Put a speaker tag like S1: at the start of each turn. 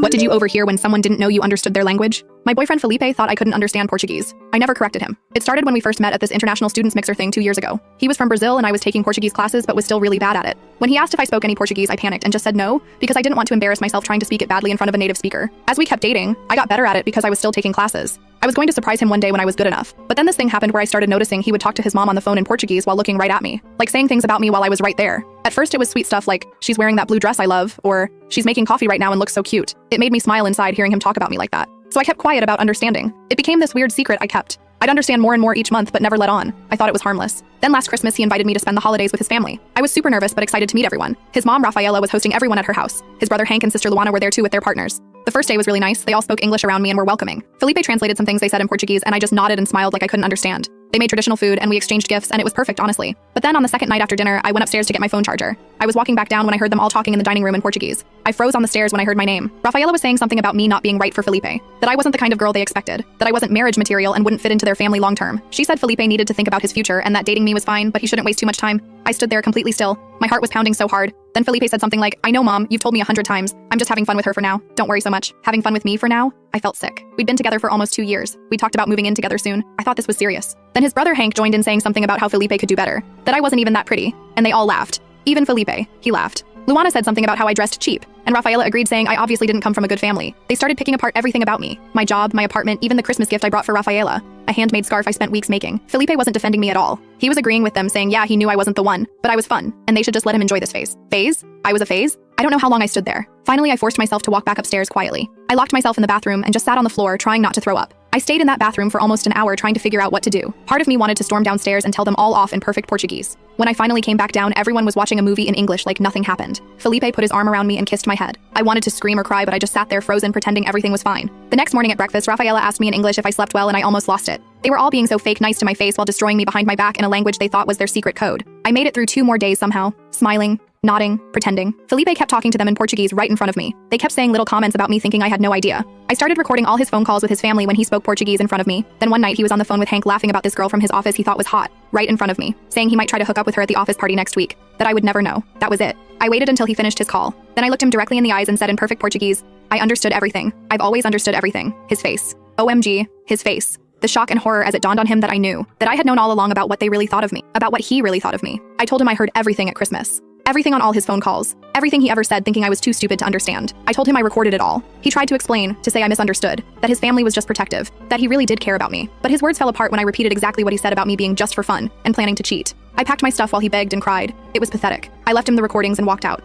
S1: What did you overhear when someone didn't know you understood their language? My boyfriend Felipe thought I couldn't understand Portuguese. I never corrected him. It started when we first met at this international students mixer thing 2 years ago. He was from Brazil and I was taking Portuguese classes but was still really bad at it. When he asked if I spoke any Portuguese, I panicked and just said no, because I didn't want to embarrass myself trying to speak it badly in front of a native speaker. As we kept dating, I got better at it because I was still taking classes. I was going to surprise him one day when I was good enough. But then this thing happened where I started noticing he would talk to his mom on the phone in Portuguese while looking right at me, like saying things about me while I was right there. At first it was sweet stuff like, she's wearing that blue dress I love, or she's making coffee right now and looks so cute. It made me smile inside hearing him talk about me like that. So I kept quiet about understanding. It became this weird secret I kept. I'd understand more and more each month but never let on. I thought it was harmless. Then last Christmas he invited me to spend the holidays with his family. I was super nervous but excited to meet everyone. His mom, Rafaela, was hosting everyone at her house. His brother Hank and sister Luana were there too with their partners. The first day was really nice. They all spoke English around me and were welcoming. Felipe translated some things they said in Portuguese and I just nodded and smiled like I couldn't understand. They made traditional food and we exchanged gifts and it was perfect, honestly. But then on the second night after dinner, I went upstairs to get my phone charger. I was walking back down when I heard them all talking in the dining room in Portuguese. I froze on the stairs when I heard my name. Rafaela was saying something about me not being right for Felipe, that I wasn't the kind of girl they expected, that I wasn't marriage material and wouldn't fit into their family long term. She said Felipe needed to think about his future and that dating me was fine, but he shouldn't waste too much time. I stood there completely still. My heart was pounding so hard. Then Felipe said something like, I know, Mom, you've told me 100 times. I'm just having fun with her for now. Don't worry so much. Having fun with me for now? I felt sick. We'd been together for almost 2 years. We talked about moving in together soon. I thought this was serious. Then his brother Hank joined in saying something about how Felipe could do better, that I wasn't even that pretty, and they all laughed. Even Felipe, he laughed. Luana said something about how I dressed cheap, and Rafaela agreed saying I obviously didn't come from a good family. They started picking apart everything about me. My job, my apartment, even the Christmas gift I brought for Rafaela. A handmade scarf I spent weeks making. Felipe wasn't defending me at all. He was agreeing with them saying yeah, he knew I wasn't the one, but I was fun, and they should just let him enjoy this phase. Phase? I was a phase? I don't know how long I stood there. Finally, I forced myself to walk back upstairs quietly. I locked myself in the bathroom and just sat on the floor trying not to throw up. I stayed in that bathroom for almost an hour trying to figure out what to do. Part of me wanted to storm downstairs and tell them all off in perfect Portuguese. When I finally came back down, everyone was watching a movie in English like nothing happened. Felipe put his arm around me and kissed my head. I wanted to scream or cry, but I just sat there frozen pretending everything was fine. The next morning at breakfast, Rafaela asked me in English if I slept well and I almost lost it. They were all being so fake nice to my face while destroying me behind my back in a language they thought was their secret code. I made it through 2 more days somehow, smiling, nodding, pretending. Felipe kept talking to them in Portuguese right in front of me. They kept saying little comments about me thinking I had no idea. I started recording all his phone calls with his family when he spoke Portuguese in front of me. Then one night he was on the phone with Hank laughing about this girl from his office he thought was hot, right in front of me, saying he might try to hook up with her at the office party next week, that I would never know. That was it. I waited until he finished his call. Then I looked him directly in the eyes and said in perfect Portuguese, I understood everything. I've always understood everything. His face. OMG, his face. The shock and horror as it dawned on him that I knew, that I had known all along about what they really thought of me, about what he really thought of me. I told him I heard everything at Christmas. Everything on all his phone calls. Everything he ever said thinking I was too stupid to understand. I told him I recorded it all. He tried to explain, to say I misunderstood, that his family was just protective, that he really did care about me. But his words fell apart when I repeated exactly what he said about me being just for fun and planning to cheat. I packed my stuff while he begged and cried. It was pathetic. I left him the recordings and walked out.